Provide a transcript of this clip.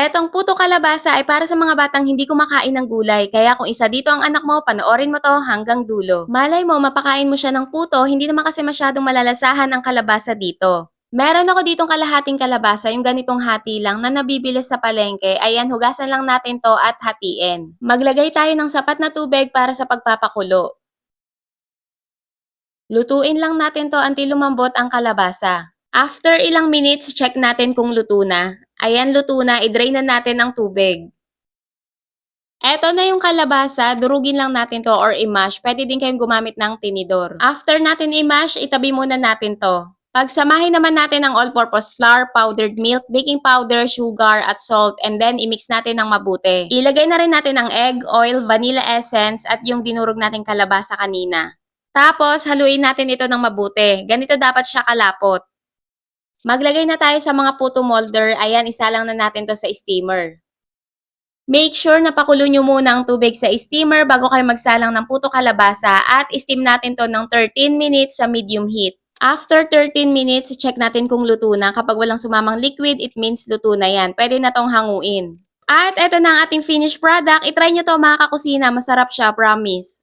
Etong puto kalabasa ay para sa mga batang hindi kumakain ng gulay, kaya kung isa dito ang anak mo, panoorin mo to hanggang dulo. Malay mo, mapakain mo siya ng puto, hindi naman kasi masyadong malalasahan ang kalabasa dito. Meron ako ditong kalahating kalabasa, yung ganitong hati lang na nabibili sa palengke. Ayan, hugasan lang natin to at hatiin. Maglagay tayo ng sapat na tubig para sa pagpapakulo. Lutuin lang natin to until lumambot ang kalabasa. After ilang minutes, check natin kung luto na. Ayan, luto na. I-drain na natin ang tubig. Eto na yung kalabasa, durugin lang natin to or i-mash. Pwede din kayong gumamit ng tinidor. After natin i-mash, itabi muna natin to. Pagsamahin naman natin ang all-purpose flour, powdered milk, baking powder, sugar, at salt, and then i-mix natin ng mabuti. Ilagay na rin natin ang egg, oil, vanilla essence, at yung dinurog nating kalabasa kanina. Tapos, haluin natin ito ng mabuti. Ganito dapat siya kalapot. Maglagay na tayo sa mga puto molder. Ayan, isa lang na natin to sa steamer. Make sure na pakulo nyo muna ang tubig sa steamer bago kayo magsalang ng puto kalabasa at steam natin to ng 13 minutes sa medium heat. After 13 minutes, check natin kung luto na. Kapag walang sumamang liquid, it means luto na yan. Pwede na tong hanguin. At eto na ang ating finished product. I-try nyo to mga kakusina. Masarap siya, promise.